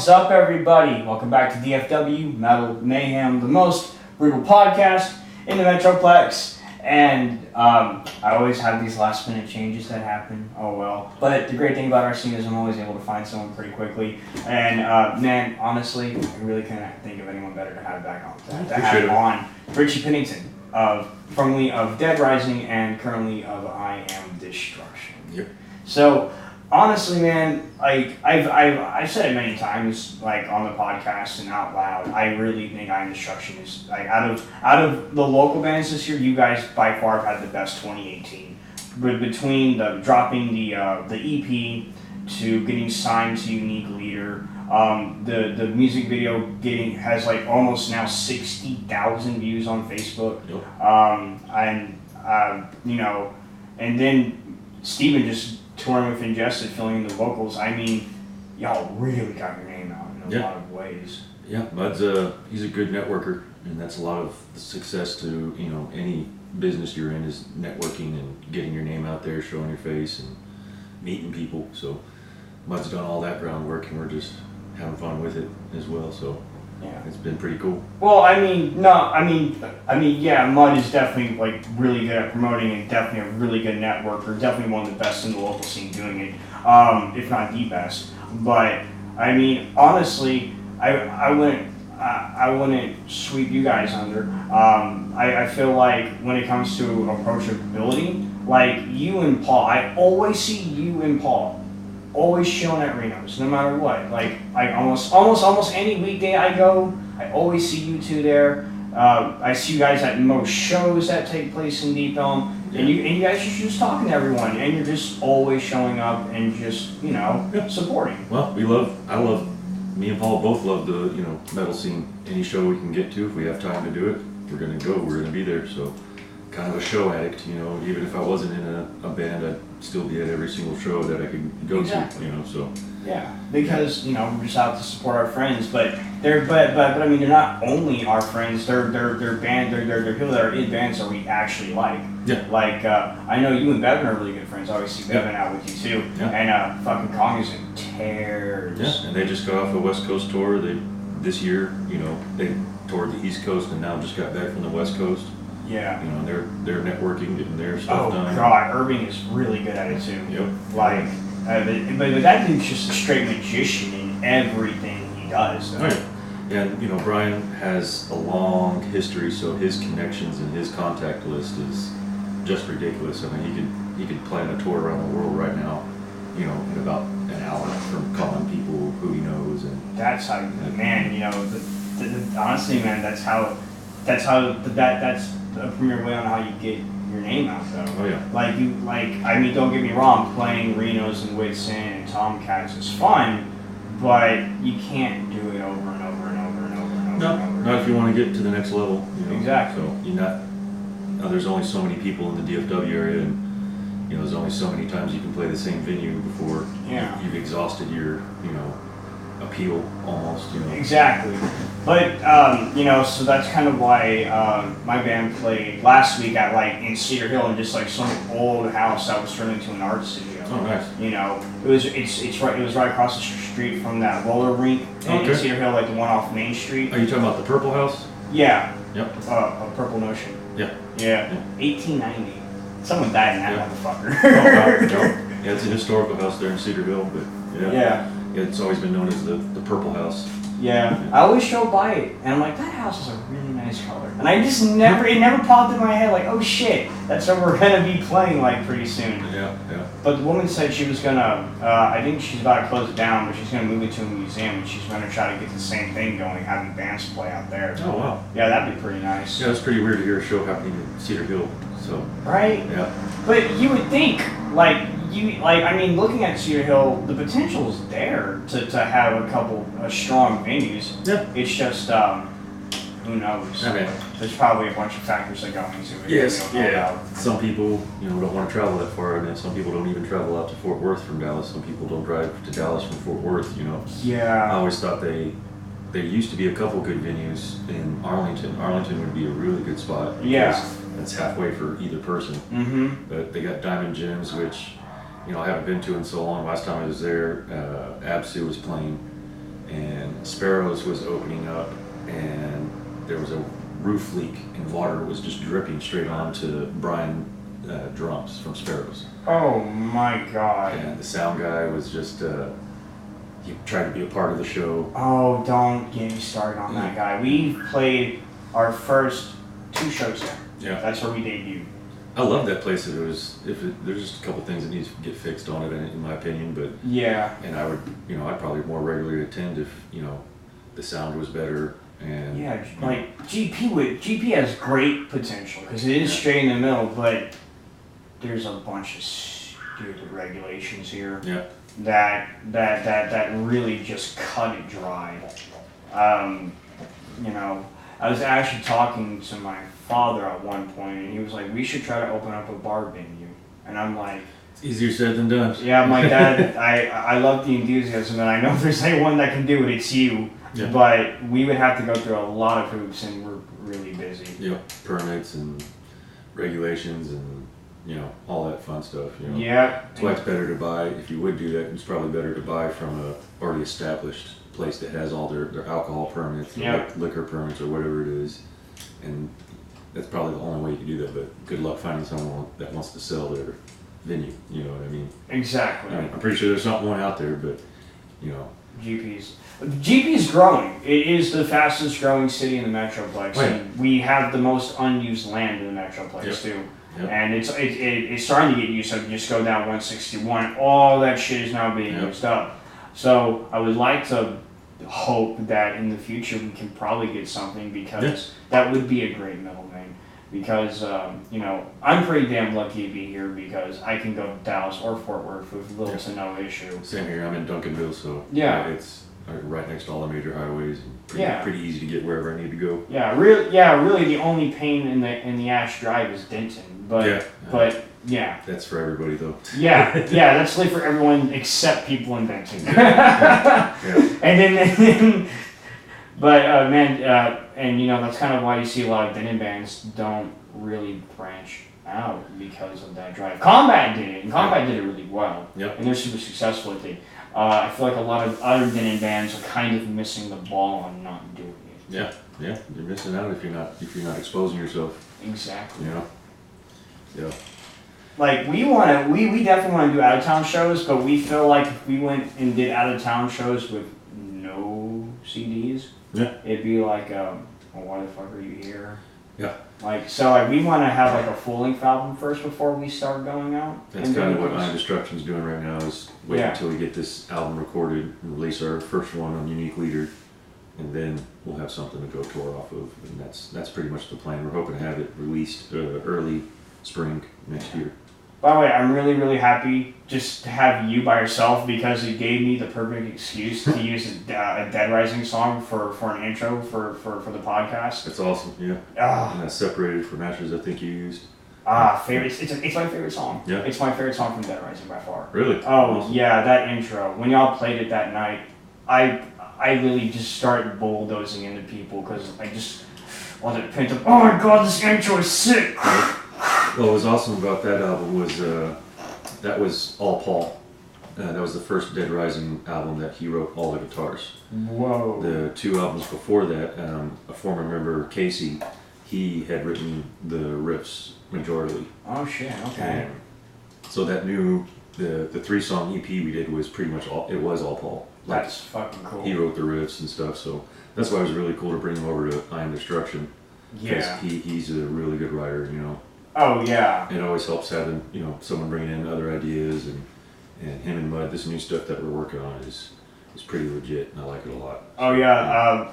What's up, everybody? Welcome back to DFW Metal Mayhem, the most brutal podcast in the Metroplex. And I always have these last minute changes that happen. Oh well. But the great thing about our scene is I'm always able to find someone pretty quickly. And man, honestly, I really couldn't think of anyone better to have back on. Richie Pennington, formerly of Dead Rising and currently of I Am Destruction. Yep. So honestly, man, like I've said it many times, like on the podcast and out loud. I really think I Am Destruction is like out of the local bands this year. You guys by far have had the best 2018. But between dropping the EP to getting signed to Unique Leader, the music video has like almost now 60,000 views on Facebook. Yep. And then Steven just touring with Ingested, filling in the vocals. I mean, y'all really got your name out in a lot of ways. Yeah, Bud's he's a good networker, and that's a lot of the success to any business you're in is networking and getting your name out there, showing your face, and meeting people. So Bud's done all that groundwork, and we're just having fun with it as well. So yeah, it's been pretty cool. Well, yeah, Mud is definitely like really good at promoting and definitely a really good networker. Definitely one of the best in the local scene doing it, if not the best. But I mean, honestly, I wouldn't sweep you guys under. I feel like when it comes to approachability, like you and Paul, I always see you and Paul always showing at Reno's, no matter what. Like almost any weekday I go, I always see you two there. I see you guys at most shows that take place in Deep Elm, and you guys are just talking to everyone, and you're just always showing up and just supporting. Well, me and Paul both love the metal scene. Any show we can get to, if we have time to do it, we're gonna go. We're gonna be there. So kind of a show addict, even if I wasn't in a band, I'd still be at every single show that I could go to, so. Yeah, because, we're just out to support our friends, but I mean, they're not only our friends, they're band, they're people that are in bands that we actually like. Yeah. Like, I know you and Bevan are really good friends. I always see Bevan out with you too. Yeah. And fucking Kong is in tears. Yeah, and they just got off a West Coast tour. This year, they toured the East Coast and now just got back from the West Coast. Yeah. They're networking, getting their stuff done. Oh god, Irving is really good at it too. Yep. Like, but that dude's just a straight magician in everything he does. So. Right. And Brian has a long history, so his connections and his contact list is just ridiculous. I mean, he could plan a tour around the world right now, in about an hour from calling people who he knows. And that's how, man. Honestly, man, that's a premier way on how you get your name out, though. Oh yeah. I mean, don't get me wrong, playing Reno's and Whitson and Tomcats is fun, but you can't do it over and over and over and over and over. No, and over. not if you want to get to the next level. Exactly. So there's only so many people in the DFW area, and there's only so many times you can play the same venue before you've exhausted your appeal almost. Exactly. But so that's kind of why my band played last week at in Cedar Hill in just some old house that was turned into an art studio. Oh, nice. It was right across the street from that roller rink in Cedar Hill, like the one off Main Street. Are you talking about the Purple House? Yeah. Yep. A Purple Notion. Yeah. Yeah. 1890. Someone died in that motherfucker. Oh, wow. No. Yeah, it's a historical house there in Cedar Hill, but yeah, it's always been known as the Purple House. Yeah, I always drove by it, and I'm like, that house is a really nice color. And I just it never popped in my head, like, oh shit, that's where we're gonna be playing, pretty soon. Yeah. But the woman said she was gonna, I think she's about to close it down, but she's gonna move it to a museum, and she's gonna try to get the same thing going, having bands play out there. Oh, wow. Yeah, that'd be pretty nice. Yeah, it's pretty weird to hear a show happening in Cedar Hill, so. Right? Yeah. But you would think, looking at Cedar Hill, the potential is there to have a couple strong venues. Yeah. It's just, who knows? Okay. There's probably a bunch of factors that go into it. Yes. Yeah. Some people, don't want to travel that far, and some people don't even travel out to Fort Worth from Dallas. Some people don't drive to Dallas from Fort Worth. Yeah. I always thought there used to be a couple good venues in Arlington. Arlington would be a really good spot. Yeah. That's halfway for either person. Mm-hmm. But they got Diamond Gyms, which I haven't been to in so long. Last time I was there, Absu was playing, and Sparrows was opening up, and there was a roof leak, and water was just dripping straight onto Brian drums from Sparrows. Oh my God. And the sound guy was just, he tried to be a part of the show. Oh, don't get me started on that guy. We played our first 2 shows there. Yeah. That's where we debuted. I love that place. There's just a couple things that needs to get fixed on it, in my opinion, but yeah. And I would, I'd probably more regularly attend if, the sound was better. And yeah, like GP has great potential because it is straight in the middle, but there's a bunch of stupid regulations here. Yeah. That really just cut it dry. I was actually talking to my father at one point, and he was like, "We should try to open up a bar venue," and I'm like, it's easier said than done. Yeah, my dad. I love the enthusiasm, and I know if there's anyone that can do it, it's you. Yeah. But we would have to go through a lot of hoops, and we're really busy. Yeah, permits and regulations and all that fun stuff. Yeah. That's why it's better to buy. If you would do that, it's probably better to buy from a already established place that has all their alcohol permits, liquor permits, or whatever it is, and that's probably the only way you can do that. But good luck finding someone that wants to sell their venue. You know what I mean? Exactly. I'm pretty sure there's one out there, but GP's growing. It is the fastest growing city in the Metroplex. Right. And we have the most unused land in the Metroplex too. Yep. And it's starting to get used up. You just go down 161. All that shit is now being used up. So I would like to hope that in the future we can probably get something, because that would be a great middleman. Because I'm pretty damn lucky to be here, because I can go to Dallas or Fort Worth with little to no issue. Same here. I'm in Duncanville, so it's right next to all the major highways, and pretty easy to get wherever I need to go. Really the only pain in the Ash Drive is Denton, but that's for everybody though. That's like for everyone except people in Denton. And then that's kind of why you see a lot of Denton bands don't really branch out, because of that drive. Combat did it, and Combat did it really well. Yep. And they're super successful with it. I feel like a lot of other Denton bands are kind of missing the ball on not doing it. Yeah, you're missing out if you're not exposing yourself. Exactly. Yeah. Like we definitely want to do out of town shows, but we feel like if we went and did out of town shows with no CDs, it'd be like, why the fuck are you here? Yeah. We want to have like a full length album first before we start going out. That's kind of what Iron Destruction's doing right now, is wait until we get this album recorded and release our first one on Unique Leader, and then we'll have something to go tour off of, and that's pretty much the plan. We're hoping to have it released early spring next year. By the way, I'm really, really happy just to have you by yourself, because it gave me the perfect excuse to use a Dead Rising song for an intro for the podcast. That's awesome, yeah. And that's separated from Ashes, I think you used. Favorite. It's my favorite song. Yeah. It's my favorite song from Dead Rising by far. Really? Oh, awesome. Yeah, that intro. When y'all played it that night, I really just started bulldozing into people, because I just wanted to pent up. Oh my god, this intro is sick! What was awesome about that album was that was all Paul. That was the first Dead Rising album that he wrote all the guitars. Whoa. The 2 albums before that, a former member, Casey, he had written the riffs majorly. Oh shit, okay. And so that the 3-song EP we did was pretty much all Paul. That's fucking cool. He wrote the riffs and stuff, so that's why it was really cool to bring him over to Iron Destruction. Yeah. He's a really good writer, Oh yeah. It always helps having, someone bringing in other ideas, and him and Mud, this new stuff that we're working on is pretty legit, and I like it a lot. Oh yeah.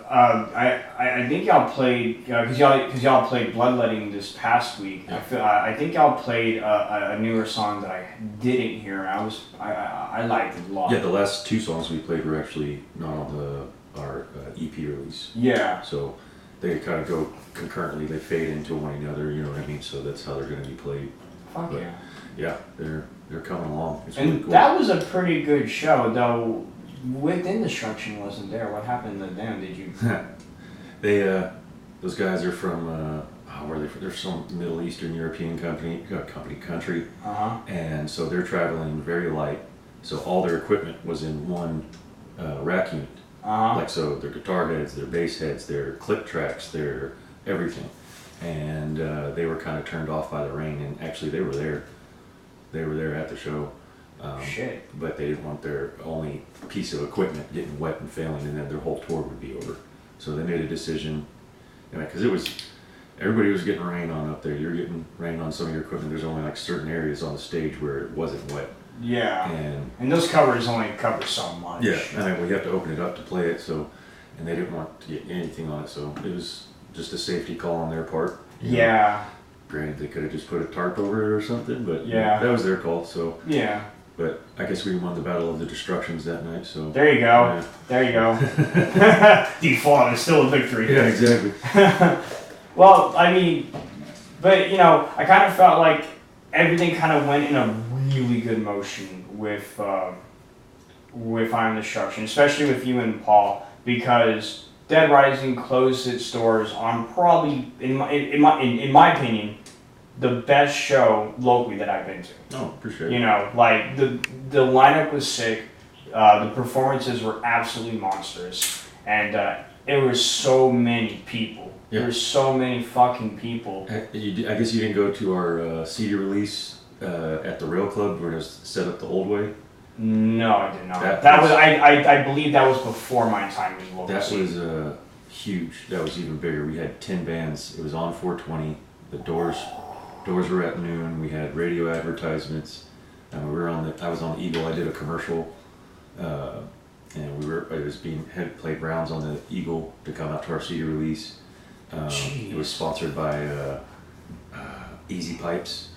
I think y'all played, cause y'all played Bloodletting this past week. Yeah. I think y'all played a newer song that I didn't hear. I liked it a lot. Yeah, the last 2 songs we played were actually not on our EP release. Yeah. So they kind of go concurrently, they fade into one another, you know what I mean? So that's how they're going to be played. Fuck but, yeah. Yeah, they're coming along. It's and really cool. That was a pretty good show, though. Within Destruction wasn't there. What happened to them? Did you? Those guys are from where are they from? They're some Middle Eastern European country, and so they're traveling very light. So all their equipment was in one rack unit. Like, so their guitar heads, their bass heads, their click tracks, their everything. And they were kind of turned off by the rain, and actually they were there. They were there at the show. Shit. But they didn't want their only piece of equipment getting wet and failing, and then their whole tour would be over. So they made a decision, because everybody was getting rain on up there. You're getting rain on some of your equipment. There's only like certain areas on the stage where it wasn't wet. Yeah. And those covers only cover so much. Yeah, we have to open it up to play it, so, and they didn't want to get anything on it, so it was just a safety call on their part. Yeah. Granted, they could have just put a tarp over it or something, but that was their call, so. Yeah. But I guess we won the Battle of the Destructions that night, so. There you go. Yeah. There you go. Default is still a victory. Yeah, exactly. Well, I mean, but I kind of felt like everything kind of went in a really good motion with Iron Destruction, especially with you and Paul, because Dead Rising closed its doors on probably, in my opinion, the best show locally that I've been to. Oh, appreciate it. Like the lineup was sick, the performances were absolutely monstrous, and it was so many people. Yeah. There were so many fucking people. I guess you didn't go to our CD release at the Rail Club where it was set up the old way? No, I did not. That was I believe that was before my time in local. That was huge. That was even bigger. We had 10 bands. It was on 420. The doors were at noon. We had radio advertisements. I was on the Eagle. I did a commercial, and had played rounds on the Eagle to come out to our CD release. It was sponsored by Easy Pipes.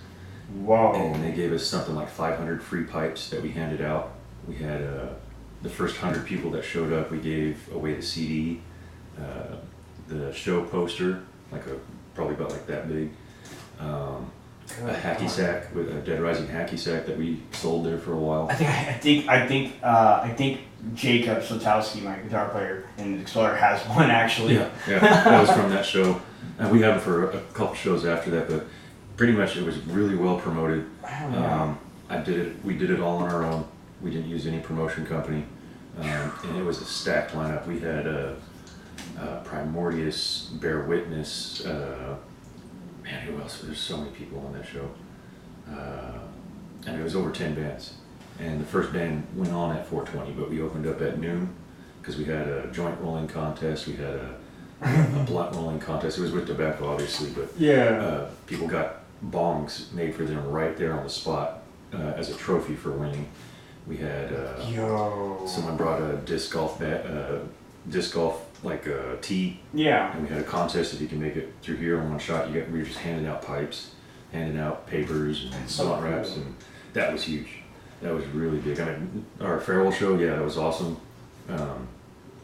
Whoa. And they gave us something like 500 free pipes that we handed out. We had the first 100 people that showed up, we gave away the CD, the show poster, probably about like that big, a hacky sack, with a Dead Rising hacky sack that we sold there for a while. I think Jacob Slotowski, my guitar player in Explorer, has one actually. Yeah, that was from that show. And we had them for a couple shows after that, but pretty much it was really well promoted. We did it all on our own. We didn't use any promotion company. And it was a stacked lineup. We had Primordius, Bear Witness, who else? There's so many people on that show. And it was over 10 bands. And the first band went on at 4:20, but we opened up at noon because we had a joint rolling contest. We had a blunt rolling contest. It was with tobacco, obviously, but people got bongs made for them right there on the spot as a trophy for winning. We had someone brought a disc golf like a tee. Yeah. And we had a contest if you can make it through here in one shot. We were just handing out pipes, handing out papers and blunt wraps, and that was huge. That was really big. I mean, our farewell show, that was awesome.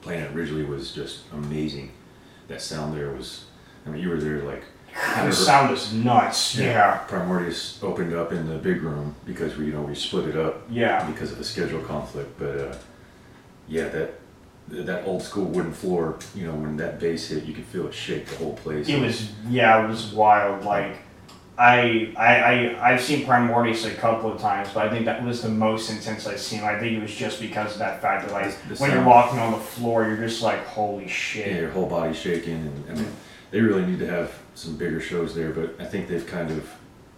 Playing at Ridgely was just amazing. That sound there was, you were there like... The sound is nuts, yeah. Primordius opened up in the big room because we split it up because of the schedule conflict. But that old school wooden floor, when that bass hit, you could feel it shake the whole place. It was wild. Like, I've seen Primordius a couple of times, but I think that was the most intense I've seen. I think it was just because of that fact that when you're walking on the floor, you're just like, holy shit. Yeah, your whole body's shaking, and they really need to have some bigger shows there, but I think they've kind of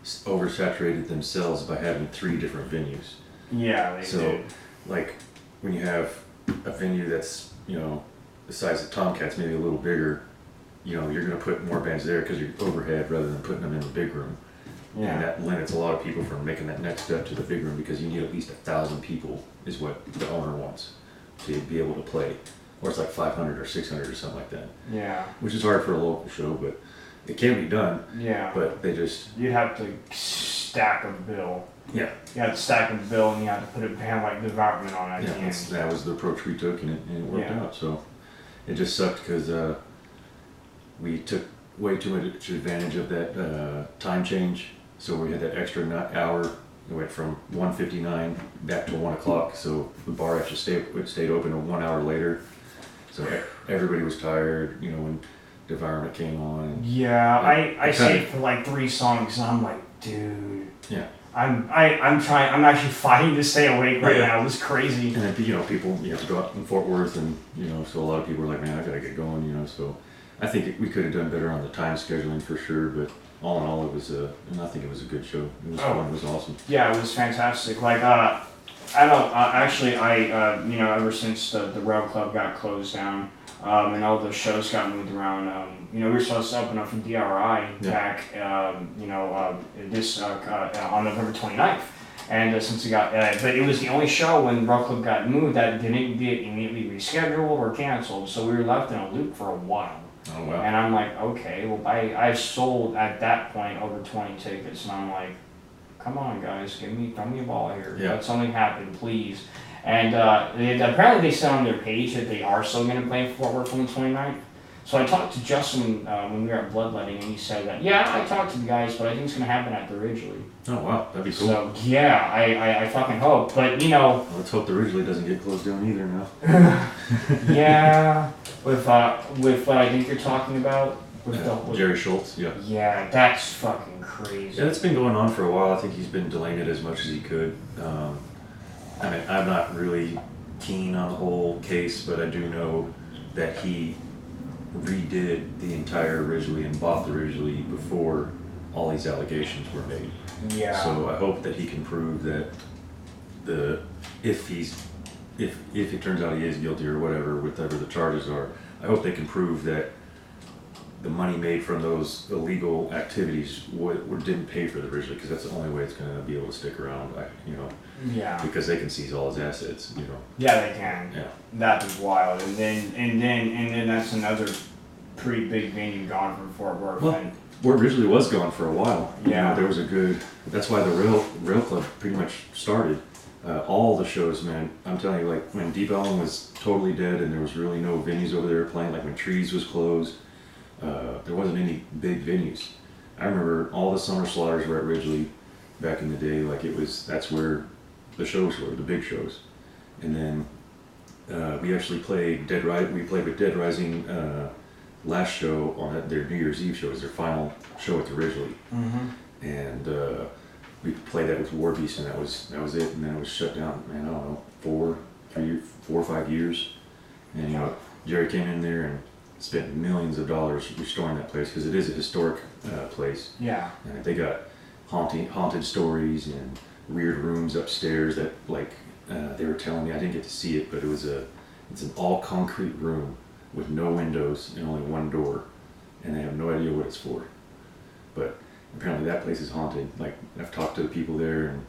oversaturated themselves by having 3 different venues. Yeah, they did. Like, when you have a venue that's, the size of Tomcats, maybe a little bigger, you're going to put more bands there because you're overhead rather than putting them in the big room. Yeah. And that limits a lot of people from making that next step to the big room because you need at least 1,000 people is what the owner wants to be able to play. Or it's like 500 or 600 or something like that. Yeah. Which is hard for a local show, but it can be done. Yeah. But they just... You'd have to stack a bill. Yeah. You have to stack a bill and you have to put a band like development on it. Yeah, that was the approach we took and it worked out. So it just sucked because we took way too much advantage of that time change. So we had that extra hour. It went from 1:59 back to 1 o'clock. So the bar actually stayed open 1 hour later. So everybody was tired, when Devourment came on. Yeah, I stayed for like 3 songs and I'm like, dude. Yeah. I'm trying. I'm actually fighting to stay awake right now. It was crazy. And then, people, you have to go out in Fort Worth, and so a lot of people are like, man, I gotta get going, So I think we could have done better on the time scheduling for sure, but all in all, it was and I think it was a good show. It was fun. It was awesome. Yeah, it was fantastic. Like, I don't actually, ever since the Rail Club got closed down, and all the shows got moved around, we were supposed to open up for DRI back, this on November 29th. And since it got, but it was the only show when Rail Club got moved that didn't get immediately rescheduled or canceled, so we were left in a loop for a while. Oh, wow. And I'm like, okay, well, I sold at that point over 20 tickets, and I'm like, come on, guys, throw me a ball here. Yeah. Let something happen, please. And apparently they said on their page that they are still going to play in Fort Worth on the 29th. So I talked to Justin when we were at Bloodletting, and he said that, yeah, I talked to the guys, but I think it's going to happen at the Ridgely. Oh, wow, that'd be cool. So, yeah, I fucking hope. But, Well, let's hope the Ridgely doesn't get closed down either now. Yeah, with what I think you're talking about. With Jerry Schultz, yeah. Yeah, that's fucking crazy. Yeah, it's been going on for a while. I think he's been delaying it as much as he could. I'm not really keen on the whole case, but I do know that he redid the entire Ridgely and bought the Ridgely before all these allegations were made. Yeah. So I hope that he can prove that if it turns out he is guilty or whatever the charges are, I hope they can prove that the money made from those illegal activities didn't pay for the Ridgely, because that's the only way it's going to be able to stick around, Yeah. because they can seize all his assets, Yeah, they can. Yeah. That was wild, and then that's another pretty big venue gone from Fort Worth. Well, where Ridgely was gone for a while. Yeah. There was that's why the Rail Club pretty much started. All the shows, man, I'm telling you, like when Deep Ellum was totally dead and there was really no venues over there playing, like when Trees was closed, there wasn't any big venues. I remember all the Summer Slaughters were at Ridgely back in the day. Like that's where the shows were, the big shows. And then we actually played we played with Dead Rising last show on their New Year's Eve show. It was their final show at the Ridgely. Mm-hmm. And we played that with Warbeast, and that was it. And then it was shut down, man, I don't know, 4 or 5 years. And Jerry came in there and spent millions of dollars restoring that place, because it is a historic place. Yeah. And they got haunted stories and weird rooms upstairs that, like, they were telling me, I didn't get to see it, but it's an all concrete room with no windows and only one door, and they have no idea what it's for. But apparently that place is haunted. Like, I've talked to the people there, and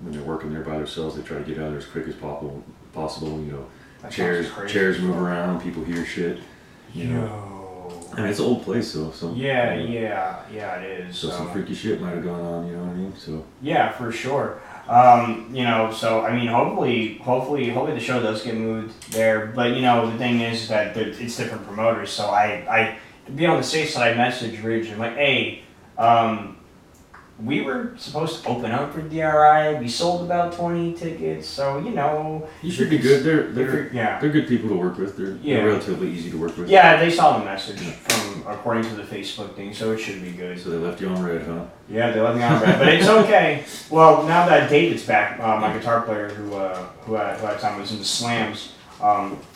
when they're working there by themselves, they try to get out of there as quick as possible. Chairs move around, people hear shit. I mean, it's an old place, so yeah, it is. So some freaky shit might have gone on, you know what I mean? So yeah, for sure. So I mean, hopefully the show does get moved there. But the thing is that it's different promoters. So I to be on the safe side, I messaged Ridge and like, hey, we were supposed to open up for DRI. We sold about 20 tickets, so you should be good. They're good people to work with. They're relatively easy to work with. Yeah, they saw the message from according to the Facebook thing, so it should be good. So they left you on red, huh? Yeah, they left me on red, but it's okay. Well, now that David's back, my guitar player who at the time was in the Slams,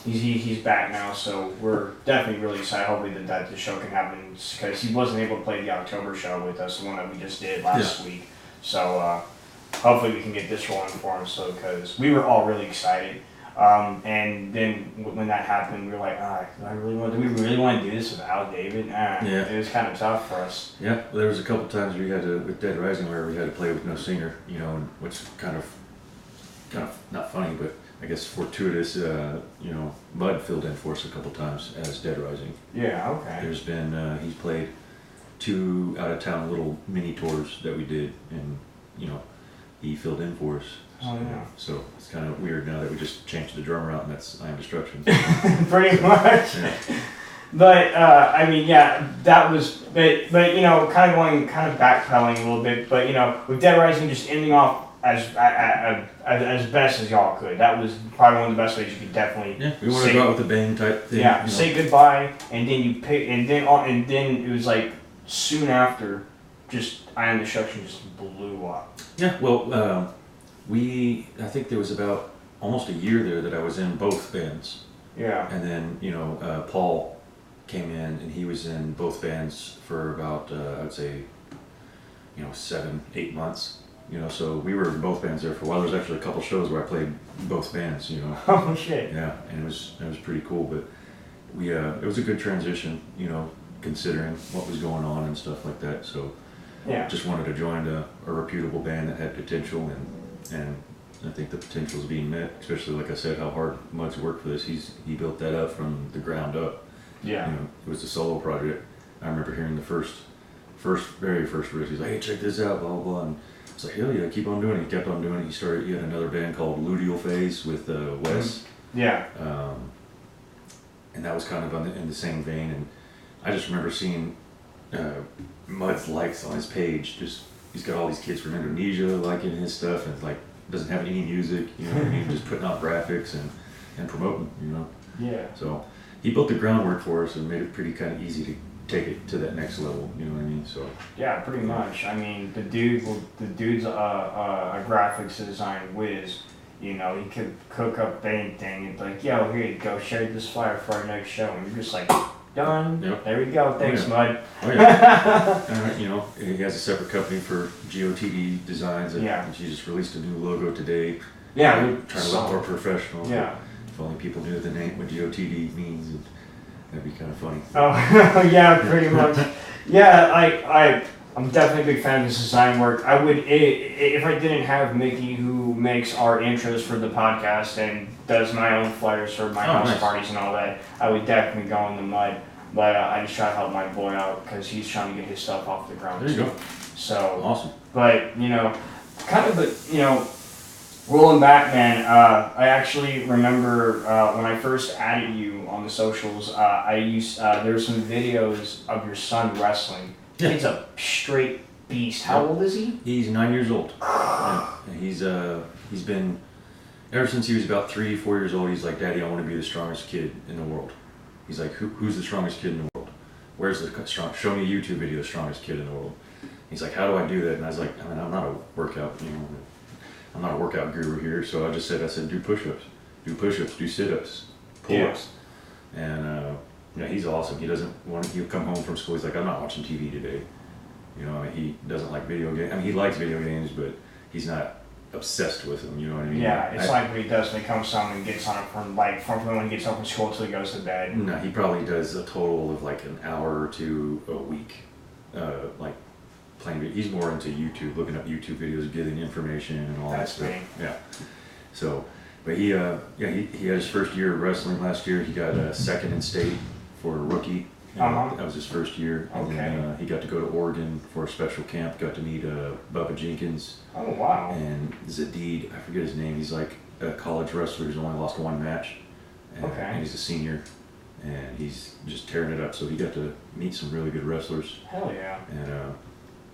he's back now, so we're definitely really excited. Hopefully that the show can happen, because he wasn't able to play the October show with us, the one that we just did last week. So hopefully we can get this rolling for him. So because we were all really excited, and then when that happened, we were like, do we really want to do this without David? It was kind of tough for us. Yeah, there was a couple times we had to, with Dead Rising, where we had to play with no singer, which kind of not funny, but I guess fortuitous. Bud filled in for us a couple times as Dead Rising. Yeah, okay. There's been he's played 2 out of town little mini tours that we did, and he filled in for us. Oh yeah. So it's kind of weird now that we just changed the drummer out, and that's I Am Destruction. Pretty much. Yeah. But that was, but kind of backpedaling a little bit. But with Dead Rising just ending off as best as y'all could. That was probably one of the best ways you could definitely. Yeah, we want to go out with a bang type thing. Yeah, say goodbye, and then you pick, and then it was like soon after, Iron Destruction just blew up. Yeah, well, I think there was about almost a year there that I was in both bands. Yeah. And then, Paul came in and he was in both bands for about, I would say, 7-8 months. So we were in both bands there for a while. There was actually a couple shows where I played both bands, Oh, shit. Yeah, and it was pretty cool, but it was a good transition, considering what was going on and stuff like that. So yeah, just wanted to join a reputable band that had potential, and I think the potential is being met, especially like I said, how hard Mud's worked for this. He built that up from the ground up. Yeah. It was a solo project. I remember hearing the very first riff. He's like, hey, check this out, blah, blah, blah. And I was like, hell yeah, keep on doing it. He kept on doing it. He had another band called Luteal Phase with Wes. Yeah. And that was kind of in the same vein. And I just remember seeing Mud's likes on his page. He's got all these kids from Indonesia liking his stuff, and like doesn't have any music, just putting out graphics and promoting, Yeah. So he built the groundwork for us and made it pretty kind of easy to take it to that next level, you know what I mean? So yeah, pretty much. I mean, the dude's a graphics design whiz. He could cook up anything and be like, yo, here you go, share this flyer for our next show, and you're just like, done. Yep. There we go. Thanks, Mud. Oh yeah. He has a separate company for GOTD Designs, and she just released a new logo today. Yeah, trying to look more professional. Yeah. If only people knew the name, what GOTD means, that'd be kind of funny. Oh, yeah, pretty much. Yeah, I'm definitely a big fan of this design work. I would, if I didn't have Mickey, who makes our intros for the podcast and does my own flyers for my house parties and all that, I would definitely go in the Mud. But I just try to help my boy out because he's trying to get his stuff off the ground. There you go. So awesome. But rolling back, man, I actually remember when I first added you on the socials, there were some videos of your son wrestling. Yeah. He's a straight beast. How old is he? He's 9 years old. And he's been, ever since he was about 3-4 years old, he's like, Daddy, I want to be the strongest kid in the world. He's like, who's the strongest kid in the world? Where's the show me a YouTube video, the strongest kid in the world. He's like, how do I do that? And I was like, I'm not a workout, I'm not a workout guru here. So I said, do push-ups, do sit-ups, pull-ups. And he's awesome. He'll come home from school, he's like, I'm not watching TV today. He doesn't like video games. I mean, he likes video games, but he's not obsessed with them, you know what I mean? Yeah, it's like what he does when he comes home and gets on it from when he gets home from school till he goes to bed. No, he probably does a total of like an hour or two a week, like playing. He's more into YouTube, looking up YouTube videos, getting information and all that stuff. Yeah. So, but he had his first year of wrestling last year. He got second in state for a rookie. That was his first year. And then he got to go to Oregon for a special camp, got to meet Bubba Jenkins. Oh, wow. And Zadid, I forget his name, he's like a college wrestler who's only lost one match. And he's a senior, and he's just tearing it up. So he got to meet some really good wrestlers. Hell yeah. And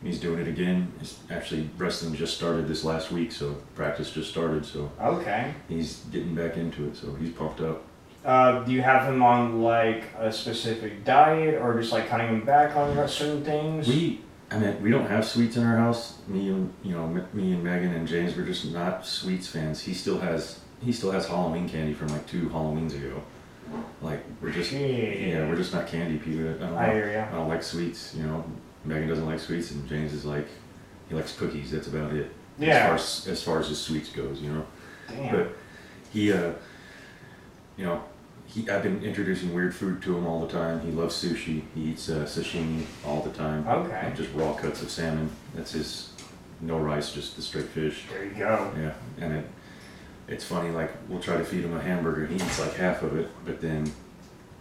he's doing it again. Actually, wrestling just started this last week, so practice just started. So he's getting back into it, so he's pumped up. Do you have him on like a specific diet, or just like cutting him back on certain things? We don't have sweets in our house. Me and Megan and James, we're just not sweets fans. He still has Halloween candy from like 2 Halloweens ago. Like we're just not candy people. I hear ya. I don't like sweets. Megan doesn't like sweets, and James is like, he likes cookies. That's about it. Yeah. As far as his sweets goes, Damn. But he I've been introducing weird food to him all the time. He loves sushi. He eats sashimi all the time. Okay. Like just raw cuts of salmon. That's his, no rice, just the straight fish. There you go. Yeah, and it's funny, like we'll try to feed him a hamburger, he eats like half of it, but then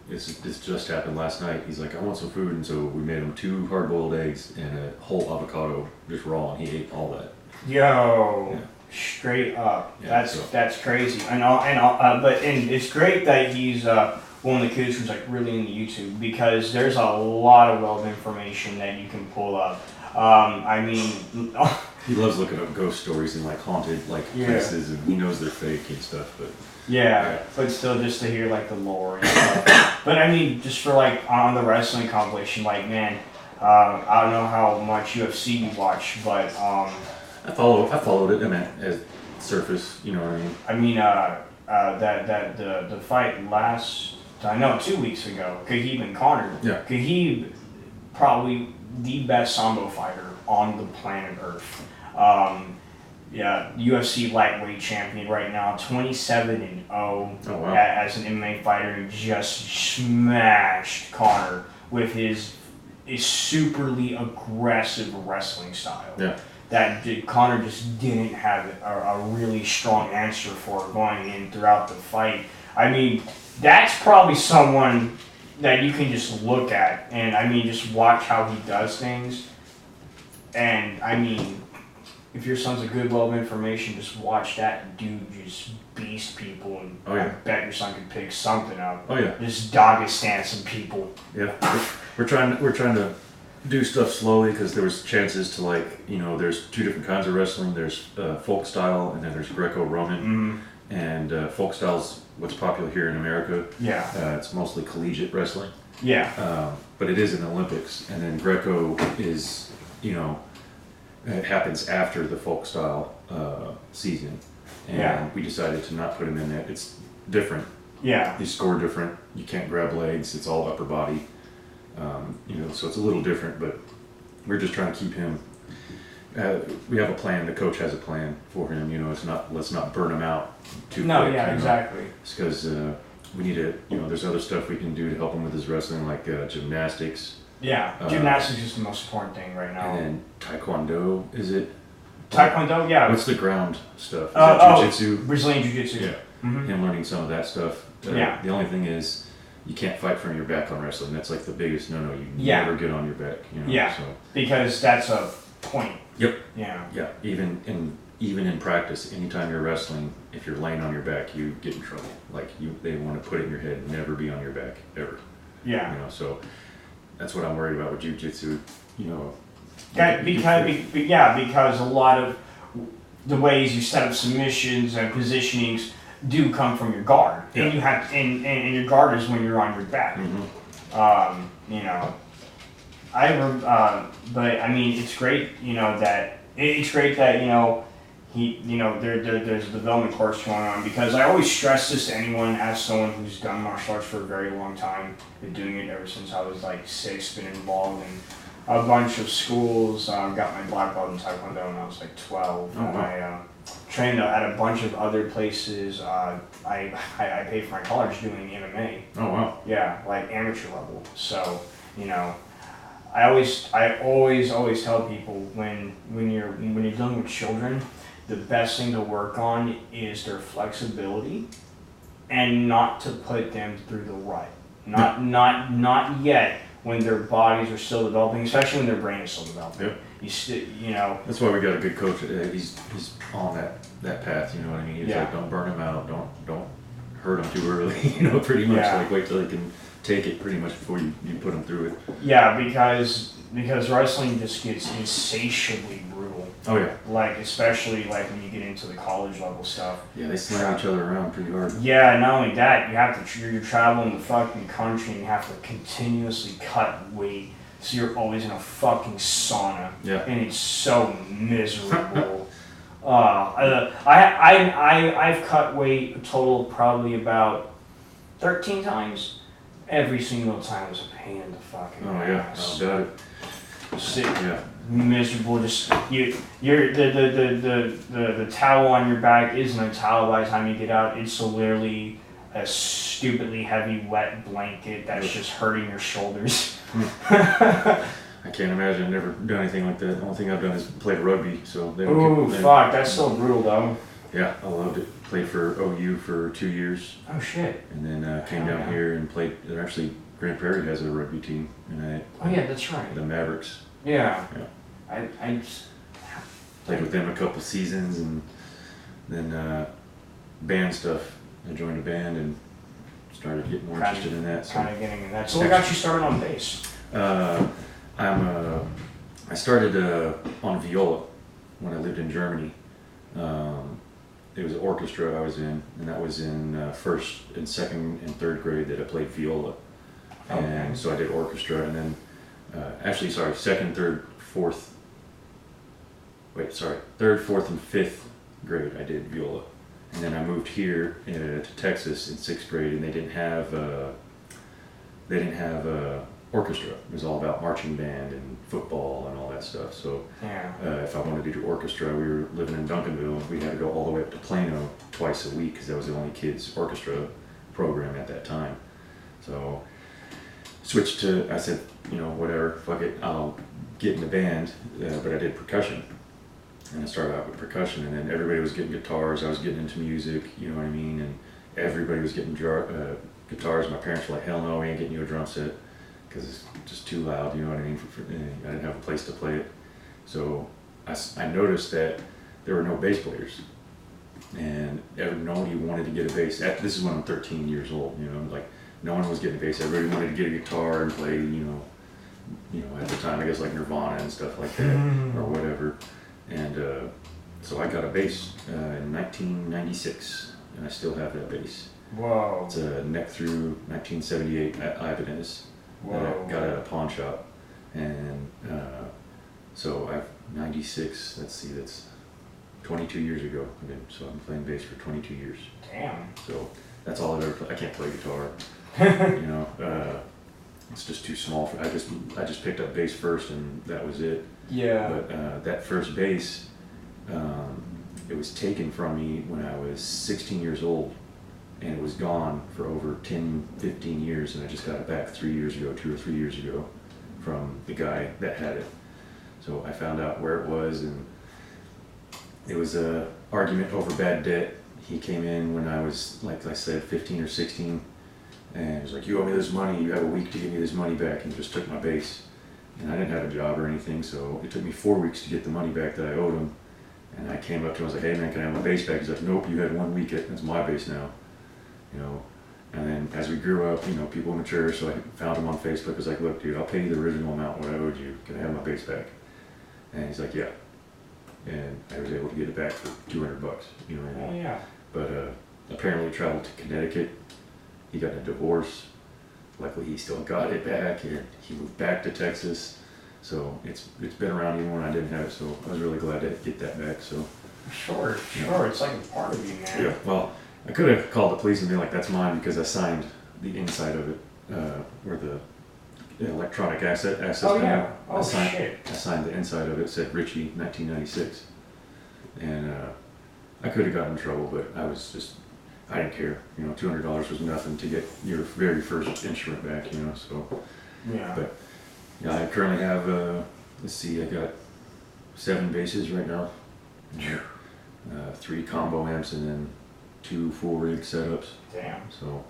this just happened last night. He's like, I want some food, and so we made him 2 hard-boiled eggs and a whole avocado, just raw, and he ate all that. Yo. Yeah. Straight up. Yeah, that's crazy. But it's great that he's one of the kids who's like really into YouTube, because there's a lot of wealth of information that you can pull up. He loves looking up ghost stories and like haunted places, and he knows they're fake and stuff, but but still just to hear like the lore and stuff. But just for like on the wrestling compilation, like man, I don't know how much UFC you watch, but I followed it. I mean, as surface, you know what I mean. The fight last, I know 2 weeks ago, Khabib and Conor. Yeah. Khabib, probably the best sambo fighter on the planet Earth. UFC lightweight champion right now, 27-0 Oh, wow. as an MMA fighter, and just smashed Conor with his superly aggressive wrestling style. Yeah. That Conor just didn't have a really strong answer for going in throughout the fight. I mean, that's probably someone that you can just look at and, I mean, just watch how he does things. And, I mean, if your son's a good wealth of information, just watch that dude just beast people, and Oh, yeah. I bet your son could pick something up. Oh yeah. Just Dagestan some people. Yeah. We're trying to do stuff slowly because there was chances to, like, you know, there's two different kinds of wrestling. There's folk style and then there's Greco-Roman. Mm-hmm. And folk style's what's popular here in America. Yeah. It's mostly collegiate wrestling. Yeah. But it is in the Olympics. And then Greco is, you know, it happens after the folk style season. And Yeah. we decided to not put him in there. It's different. Yeah. You score different. You can't grab legs. It's all upper body. You know, so it's a little different, but we're just trying to keep him. We have a plan. The coach has a plan for him. You know, let's not burn him out too No, quick. yeah, you know? exactly. It's because we need to. You know, there's other stuff we can do to help him with his wrestling, like gymnastics. Yeah, gymnastics is the most important thing right now. And then taekwondo, is it? Taekwondo, yeah. What's the ground stuff? Is that jiu-jitsu? Brazilian jiu-jitsu. Yeah. Mm-hmm. Him learning some of that stuff. Yeah. The only thing is, you can't fight from your back on wrestling. That's like the biggest no-no. You Yeah. never get on your back. You know? Yeah. So. Because that's a point. Yep. Yeah. Yeah. Even in practice, anytime you're wrestling, if you're laying on your back, you get in trouble. Like they want to put it in your head, never be on your back ever. Yeah. You know. So that's what I'm worried about with jiu-jitsu. You know. Because a lot of the ways you set up submissions and positionings do come from your guard, Yeah. and you have and your guard is when you're on your back. Mm-hmm. You know, but I mean, it's great. You know that it's great that there's a development course going on, because I always stress this to anyone, as someone who's done martial arts for a very long time, been doing it ever since I was like 6, been involved in a bunch of schools, got my black belt in Taekwondo when I was like 12. Oh, wow. I trained at a bunch of other places. I paid for my college doing MMA. Oh wow. Yeah, like amateur level. So, you know, I always tell people when you're dealing with children, the best thing to work on is their flexibility, and not to put them through the rut. Not yet, when their bodies are still developing, especially when their brain is still developing. Yep. You know. That's why we got a good coach. He's on that path. You know what I mean? He's Yeah. like, don't burn him out. Don't hurt him too early. You know, pretty much. Yeah. Like wait till he can take it pretty much before you put him through it. Yeah, because wrestling just gets insatiably brutal. Oh yeah. Like, especially like when you get into the college level stuff. Yeah, they slam each other around pretty hard. Yeah, not only that, you have to you're traveling the fucking country, and you have to continuously cut weight, so you're always in a fucking sauna. Yeah. And it's so miserable. I've cut weight a total of probably about 13 times. Every single time was a pain in the fucking ass. Oh yeah, Sick, yeah. miserable. Just you're the towel on your back isn't a towel by the time you get out. It's literally a stupidly heavy wet blanket that's just hurting your shoulders. I can't imagine. I've never done anything like that. The only thing I've done is played rugby. So they Ooh, fuck, that's so brutal though. Yeah, I loved it. Played for OU for 2 years. Oh shit. And then came down here and played. Actually, Grand Prairie has a rugby team, and Oh yeah, that's right. the Mavericks. Yeah. Yeah. I just Played with them a couple seasons, and then band stuff. I joined a band and started getting more interested in that. So kind of getting in that. So what got you started on bass? I started on viola when I lived in Germany. It was an orchestra I was in, and that was in first and second and third grade that I played viola. And so I did orchestra, and then Actually, sorry, second, third, fourth. Wait, sorry, third, fourth, and fifth grade I did viola, and then I moved here to Texas in sixth grade, and they didn't have orchestra. It was all about marching band and football and all that stuff. So if I wanted to do orchestra, we were living in Duncanville. We had to go all the way up to Plano twice a week because that was the only kids orchestra program at that time. So switched to, I said, whatever, fuck it, I'll get in the band, but I did percussion. And I started out with percussion, and then everybody was getting guitars. I was getting into music, you know what I mean? And everybody was getting guitars. My parents were like, hell no, we ain't getting you a drum set because it's just too loud, you know what I mean? I didn't have a place to play it. So I noticed that there were no bass players. And nobody wanted to get a bass. This is when I'm 13 years old, like no one was getting a bass. Everybody wanted to get a guitar and play, at the time, I guess like Nirvana and stuff like that or whatever. And so I got a bass in 1996, and I still have that bass. Whoa. It's a neck through 1978 at Ibanez that I got at a pawn shop. And so I've 96, let's see, that's 22 years ago. So I've been playing bass for 22 years. Damn. So that's all I've ever played. I can't play guitar. It's just too small for. I just picked up bass first, and that was it. Yeah. But that first bass, it was taken from me when I was 16 years old, and it was gone for over 10, 15 years, and I just got it back 2 or 3 years ago, from the guy that had it. So I found out where it was, and it was a argument over bad debt. He came in when I was, like I said, 15 or 16. And he was like, you owe me this money, you have a week to give me this money back, and just took my bass. And I didn't have a job or anything, so it took me 4 weeks to get the money back that I owed him. And I came up to him, I was like, hey man, can I have my bass back? He's like, nope, you had 1 week, that's my bass now. And then as we grew up, people mature, so I found him on Facebook. I was like, look dude, I'll pay you the original amount what I owed you, can I have my bass back? And he's like, yeah. And I was able to get it back for $200, you know what I mean? Oh yeah. But apparently traveled to Connecticut. He got in a divorce. Luckily, he still got it back, and he moved back to Texas. So it's been around even when I didn't have it. So I was really glad to get that back. So sure, it's like a part of you, man. Yeah. Well, I could have called the police and been like, "That's mine," because I signed the inside of it, where the electronic access. Oh yeah. Oh shit. I signed the inside of it. It said Richie 1996, and I could have gotten in trouble, but I didn't care. $200 was nothing to get your very first instrument back. So. Yeah. But I currently have let's see, I got 7 basses right now, 3 combo amps, and then 2 full rig setups. Damn. So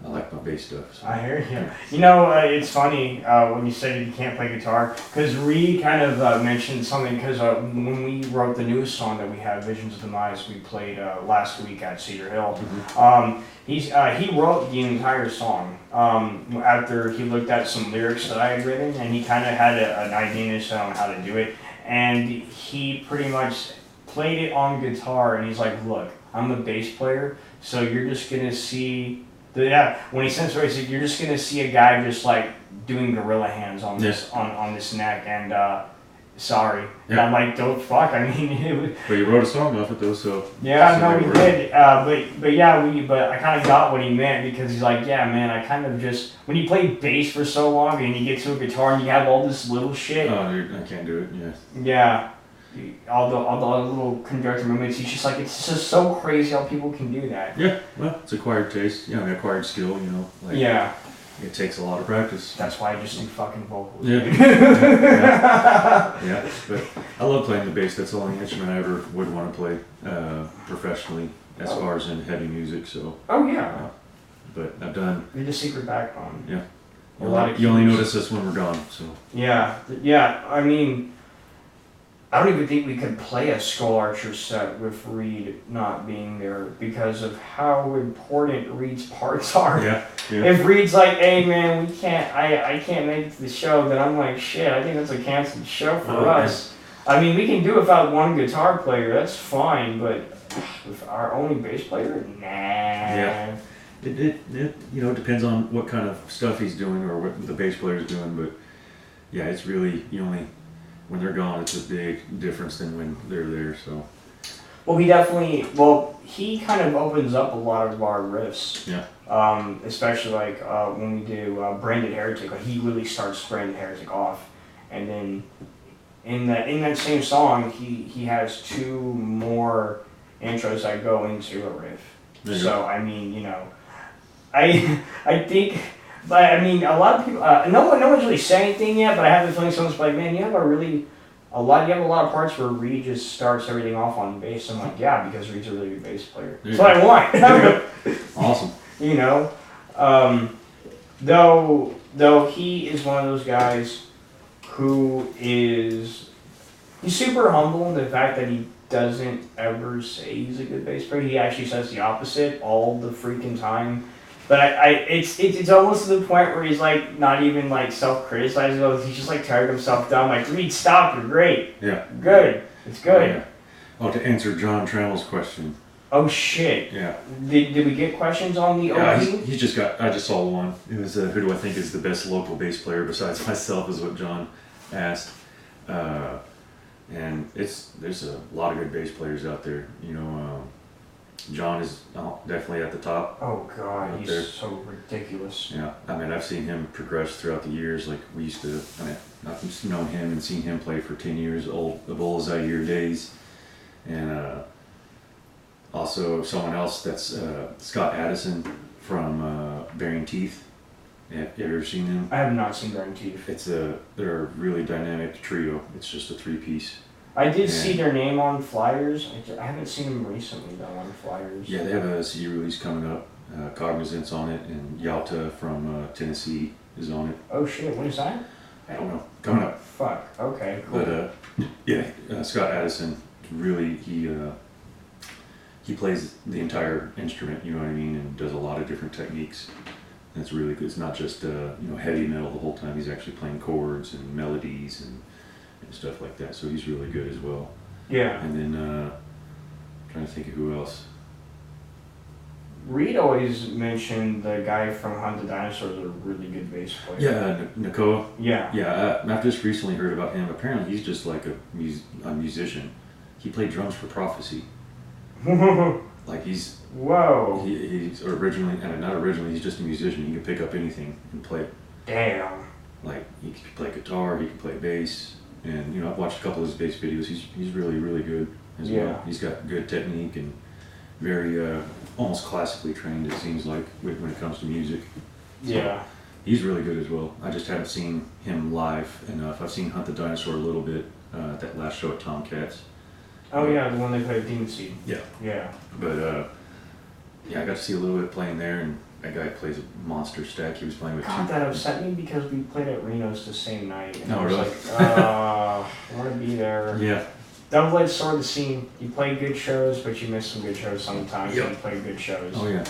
I like my bass stuff. So. I hear you. It's funny when you said you can't play guitar, because Reed kind of mentioned something, because when we wrote the newest song that we have, Visions of Demise, we played last week at Cedar Hill. Mm-hmm. He wrote the entire song after he looked at some lyrics that I had written, and he kind of had an idea on how to do it, and he pretty much played it on guitar, and he's like, look, I'm a bass player, so you're just going to see... when he sends it, he's like, you're just gonna see a guy just like doing gorilla hands on this on this neck, and sorry. Yeah. And I'm like, don't fuck. I mean, but you wrote a song off it though, so. Yeah, no, we did. But I kind of got what he meant, because he's like, yeah, man, I kind of just, when you play bass for so long and you get to a guitar and you have all this little shit. Oh, dude, I can't do it. Yeah. Yeah. All the little conductor movements, he's just like, it's just so crazy how people can do that. Yeah, well, it's acquired taste, acquired skill, like, yeah. It takes a lot of practice. That's why I just do fucking vocals. Yeah. Yeah, but I love playing the bass. That's the only instrument I ever would want to play professionally, as far as in heavy music, so. Oh yeah. But I've done. You're the secret backbone. Yeah. You only notice us when we're gone, so. Yeah, I mean, I don't even think we could play a Skull Archer set with Reed not being there, because of how important Reed's parts are. Yeah. If Reed's like, hey man, I can't make it to the show, then I'm like, shit, I think that's a canceled show for us. I mean, we can do it without one guitar player, that's fine, but with our only bass player, nah. Yeah. It depends on what kind of stuff he's doing or what the bass player's doing, but yeah, it's really when they're gone, it's a big difference than when they're there. So. Well, he kind of opens up a lot of our riffs. Yeah. Especially like when we do Branded Heretic, like he really starts Branded Heretic off, and then in that same song, he has 2 more intros that go into a riff. So I mean, I think, but I mean, a lot of people, no one's really saying anything yet, but I have the feeling someone's like, man, you have a lot of parts where Reed just starts everything off on bass. I'm like, yeah, because Reed's a really good bass player. That's what I want. Awesome. Though he is one of those guys who he's super humble in the fact that he doesn't ever say he's a good bass player. He actually says the opposite all the freaking time. But it's almost to the point where he's like not even like self-criticizing. He's just like tired of himself down. Like, Reed, stop! You're great. Yeah. Good. It's good. Oh, yeah. Oh, to answer John Trammell's question. Oh shit. Yeah. Did we get questions on the OP? Yeah, I just saw one. It was who do I think is the best local bass player besides myself is what John asked. And there's a lot of good bass players out there. John is definitely at the top. Oh God, he's there. So ridiculous. Yeah, I mean, I've seen him progress throughout the years. Like I've known him and seen him play for 10 years, of old Zaire days. And also someone else that's Scott Addison from Bearing Teeth. Have you ever seen them? I have not seen Bearing Teeth. They're a really dynamic trio. It's just a 3-piece. I did see their name on flyers. I haven't seen them recently though on flyers. Yeah, they have a CD release coming up. Cognizant's on it, and Yalta from Tennessee is on it. Oh shit, when is that? I don't know. Coming up. Fuck. Okay, cool. But Scott Addison, really, he plays the entire instrument, you know what I mean, and does a lot of different techniques. And it's really good. It's not just heavy metal the whole time. He's actually playing chords and melodies and stuff like that. So he's really good as well. Yeah. And then trying to think of who else. Reed always mentioned the guy from Hunt the Dinosaurs, a really good bass player. Yeah, Nakoa. Yeah. Yeah, I've just recently heard about him. Apparently he's just like a musician. He played drums for Prophecy. Like he's... Whoa. He's originally, not originally, he's just a musician. He can pick up anything and play it. Damn. Like he can play guitar, he can play bass. And I've watched a couple of his bass videos. He's really, really good as well. He's got good technique and very almost classically trained, it seems like, when it comes to music. Yeah. He's really good as well. I just haven't seen him live enough. I've seen Hunt the Dinosaur a little bit at that last show at Tomcats. Oh yeah, the one they played at Demon Seed. Yeah. Yeah. But I got to see a little bit playing there, and that guy plays a monster stack. He was playing with that upset me because we played at Reno's the same night. And I was really? like, I want to be there. Yeah. Double-edged sword, the scene. You play good shows, but you miss some good shows sometimes. Yep. You play good shows. Oh yeah.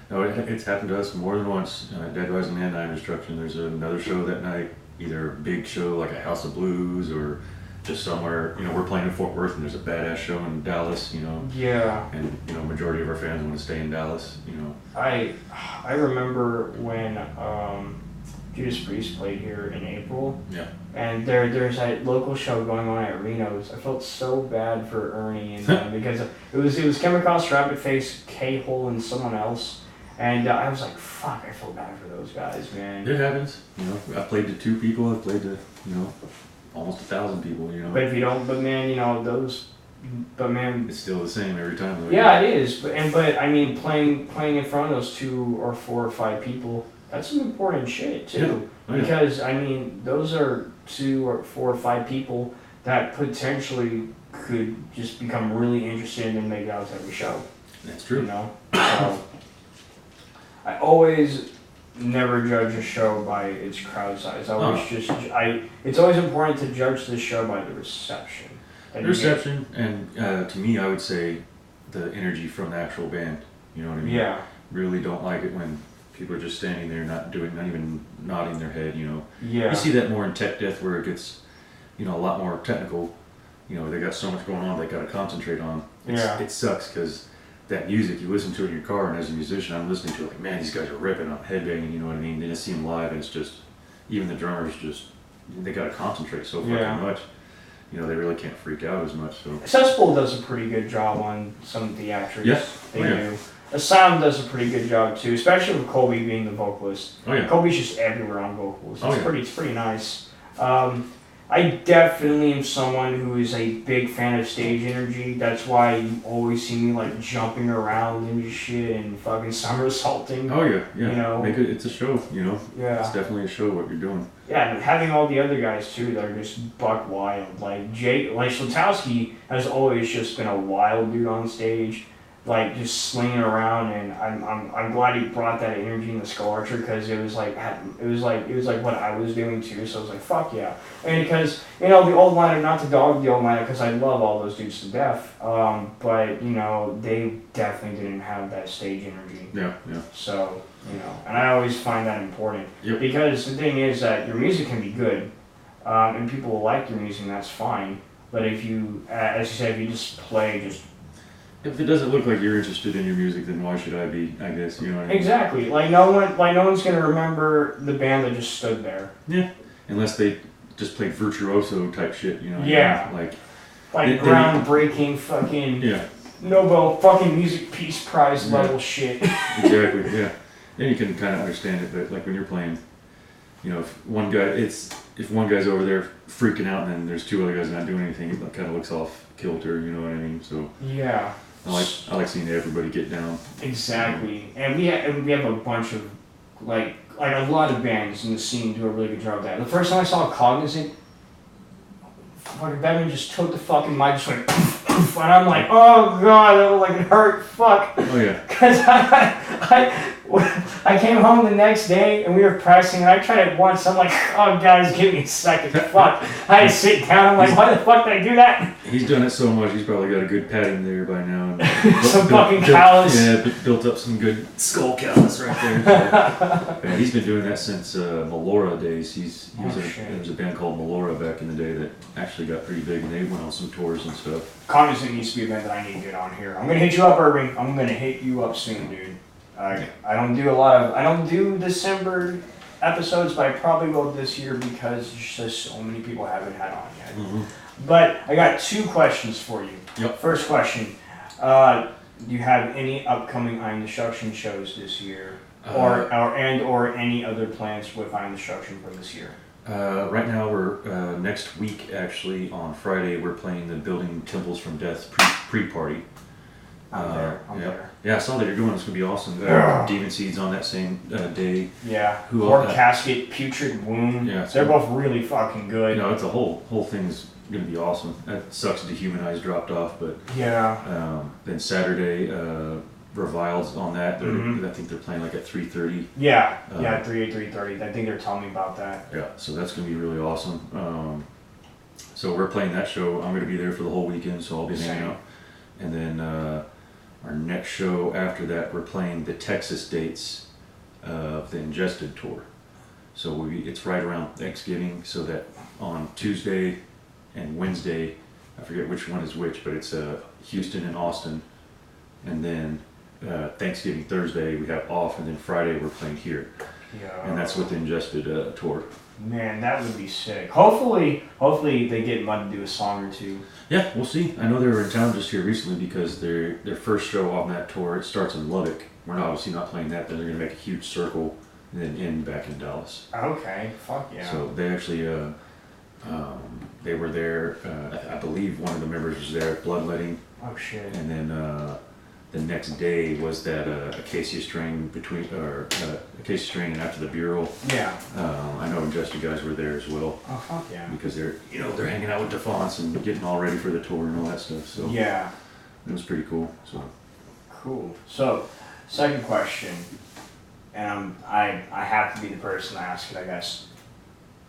No, it's happened to us more than once. Dead Rising and Nine Destruction. There's another show that night, either a big show like a House of Blues or just somewhere. We're playing in Fort Worth and there's a badass show in Dallas. Yeah. And majority of our fans want to stay in Dallas. I remember when Judas Priest played here in April. Yeah. And there's that local show going on at Reno's. I felt so bad for Ernie and them because it was Chemicals, Rabbit Face, K-Hole, and someone else. And I was like, fuck, I feel bad for those guys, man. It happens. I played to 2 people. I played to almost 1,000 people. But if you don't, but man, it's still the same every time. Though. Yeah, it is. But I mean, playing in front of those 2 or 4 or 5 people, that's some important shit too. Yeah. Oh, yeah. Because I mean, those are 2 or 4 or 5 people that potentially could just become really interested and make it out to every show. That's true. So I always never judge a show by its crowd size. It's always important to judge the show by the reception. The reception, and to me, I would say the energy from the actual band. You know what I mean? Yeah. Really don't like it when people are just standing there, not even nodding their head. Yeah. You see that more in tech death, where it gets, a lot more technical. They got so much going on they got to concentrate on. It sucks because that music you listen to in your car, and as a musician, I'm listening to it like, man, these guys are ripping, I'm headbanging. You know what I mean? Then I see them live, and it's just, even the drummers just they got to concentrate so fucking much. You know, they really can't freak out as much. So Cesspool does a pretty good job on some theatrics. Yeah. They do. Asylum does a pretty good job too, especially with Colby being the vocalist. Oh yeah. Colby's just everywhere on vocals. It's pretty nice. I definitely am someone who is a big fan of stage energy. That's why you always see me like jumping around and shit and fucking somersaulting. Oh yeah, yeah. You know, it's a show. You know. Yeah. It's definitely a show what you're doing. Yeah, and having all the other guys too that are just buck wild. Like Slutowski has always just been a wild dude on stage, like just slinging around. And I'm glad he brought that energy in the Skull Archer because it was like what I was doing too. So I was like, fuck yeah. And because the old lineup, not to dog the old lineup because I love all those dudes to death. But they definitely didn't have that stage energy. Yeah, yeah. So. And I always find that important. Yep. Because the thing is that your music can be good, and people will like your music, and that's fine. But if you, as you said, if you just play, if it doesn't look like you're interested in your music, then why should I be? I guess you know what I mean. Exactly. Like no one's gonna remember the band that just stood there. Yeah. Unless they just played virtuoso type shit, Yeah. Like groundbreaking fucking Nobel fucking Music Peace Prize level shit. Exactly. Yeah. Then you can kind of understand it, but like when you're playing, if one guy's over there freaking out and then there's two other guys not doing anything, it kind of looks off kilter, you know what I mean? So yeah, I like seeing everybody get down. Exactly, and we have a bunch of like a lot of bands in the scene do a really good job of that. The first time I saw Cognizant, fucking Batman just took the fucking mic, just went poof, poof, and I'm like, oh god, that like it hurt, fuck. Oh yeah. Because I came home the next day and we were practicing and I tried it once. I'm like, oh guys, give me a second. Fuck. I had to sit down. I'm like, why the fuck did I do that? He's done it so much. He's probably got a good padding there by now. And some fucking callus. Built up some good skull callus right there. So, and he's been doing that since Melora days. There was a band called Melora back in the day that actually got pretty big and they went on some tours and stuff. Cognizant needs to be a band that I need to get on here. I'm gonna hit you up, Irving. I'm gonna hit you up soon, dude. I don't do December episodes, but I probably will this year because just so many people haven't had on yet. Mm-hmm. But I got 2 questions for you. Yep. First question, do you have any upcoming Iron Destruction shows this year? Or any other plans with Iron Destruction for this year? Right now we're, next week actually, on Friday, we're playing the Building Temples from Death pre-party. I'm there. Yeah, I saw that you're doing. It's gonna be awesome. Demon Seeds on that same day. Yeah. Or Casket, Putrid Wound. Yeah, they're both really fucking good. It's a whole thing's gonna be awesome. That sucks. Dehumanize dropped off, but yeah. Then Saturday, Reviled's on that. I think they're playing like at 3:30. Yeah. 3:30. I think they're telling me about that. Yeah. So that's gonna be really awesome. So we're playing that show. I'm gonna be there for the whole weekend, so I'll be hanging out. And then our next show after that, we're playing the Texas dates of the Ingested tour. So it's right around Thanksgiving, so that on Tuesday and Wednesday, I forget which one is which, but it's Houston and Austin. And then Thanksgiving Thursday we have off, and then Friday we're playing here. Yeah. And that's with the Ingested tour. Man, that would be sick. Hopefully they get Mud to do a song or 2. Yeah, we'll see. I know they were in town just here recently because their first show on that tour, it starts in Lubbock. We're obviously not playing that. Then they're going to make a huge circle and then end back in Dallas. Okay, fuck yeah. So they actually, they were there, I believe one of the members was there at Bloodletting. Oh shit. And then the next day was that Acacia Strain Acacia Strain and After the Bureau. Yeah. I know Ingested guys were there as well. Oh fuck yeah. Because they're hanging out with Defonce and getting all ready for the tour and all that stuff. So yeah. It was pretty cool. So cool. So second question, and I have to be the person to ask it, I guess.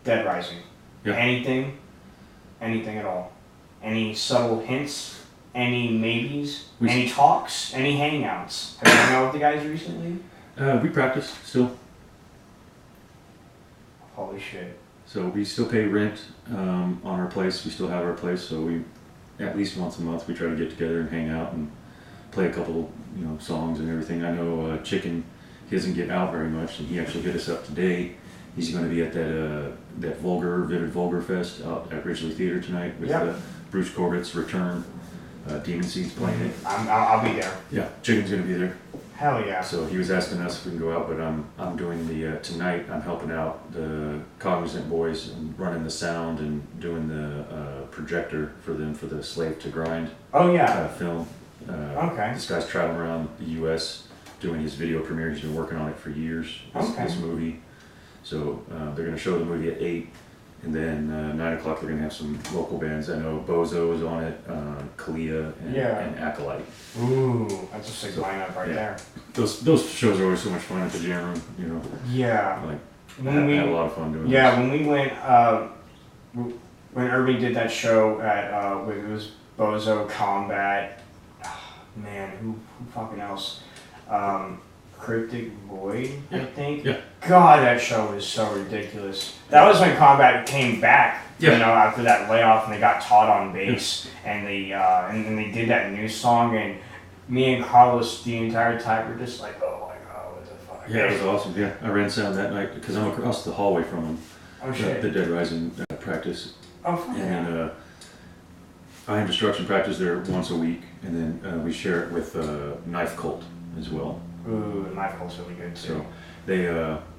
Dead Rising. Yeah. Anything at all? Any subtle hints? Any maybes? Any talks? Any hangouts? Have you hung out with the guys recently? We practice still. Holy shit. So we still pay rent on our place. We still have our place, so we at least once a month we try to get together and hang out and play a couple songs and everything. I know Chicken, he doesn't get out very much, and he actually hit us up today. He's going to be at that Vivid Vulgar Fest out at Ridgely Theater tonight with Bruce Corbett's return. Demon Seed's playing it. I'll be there. Yeah, Chicken's going to be there. Hell yeah. So he was asking us if we can go out, but I'm doing the tonight. I'm helping out the Cognizant boys and running the sound and doing the projector for them for the Slave to Grind. Oh yeah. Film. Okay. This guy's traveling around the U.S. doing his video premiere. He's been working on it for years. This movie. So they're going to show the movie at 8, and then 9 o'clock they're going to have some local bands. I know Bozo is on it, Kalia, and Acolyte. Ooh, that's a sick lineup right there. Those shows are always so much fun at the jam room, you know. Yeah. Like, I had a lot of fun doing Yeah, when we went, when Irving did that show at, it was Bozo, Combat, man, who fucking else? Cryptic Void, I think. Yeah. God, that show was so ridiculous. That was when Combat came back. You know, after that layoff, and they got taught on bass, and they and they did that new song, and me and Carlos the entire time were just like, oh my god, what the fuck? Yeah, it was awesome. Yeah, I ran sound that night because I'm across the hallway from them. Oh shit. The Dead Rising practice. Oh fuck. And I am Destruction practice there once a week, and then we share it with Knife Cult as well. Ooh, Knife Cult's really good too. So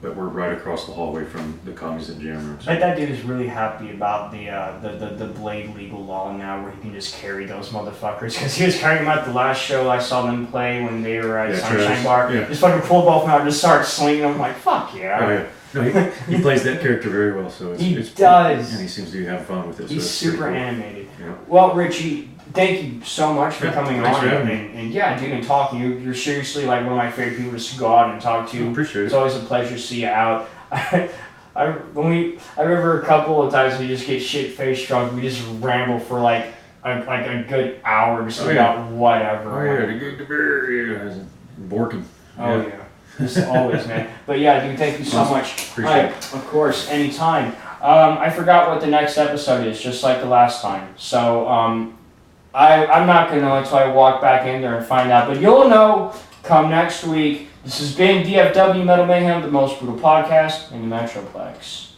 but we're right across the hallway from the Cognizant Jam Room. So. I bet that dude is really happy about the Blade legal law now, where he can just carry those motherfuckers. Because he was carrying them at the last show I saw them play when they were at Sunshine Bar. Yeah. Just fucking pulled both of them out and just started slinging them. I'm like, fuck yeah. Oh, yeah. No, he plays that character very well. So he does. And he seems to have fun with it. He's so super cool. animated. Yeah. Well, Richie, thank you so much for coming on and dude, and talking. You're seriously like one of my favorite people to go out and talk to. I appreciate it. It's always a pleasure to see you out. I remember a couple of times we just get shit faced drunk. We just ramble for like a good hour just about whatever. Oh yeah, to get the beer, Borkin. Oh yeah. Just always, man. But yeah, dude, thank you so much. Appreciate it. Of course, anytime. I forgot what the next episode is, just like the last time. So I'm not going to know until I walk back in there and find out. But you'll know come next week. This has been DFW Metal Mayhem, the most brutal podcast in the Metroplex.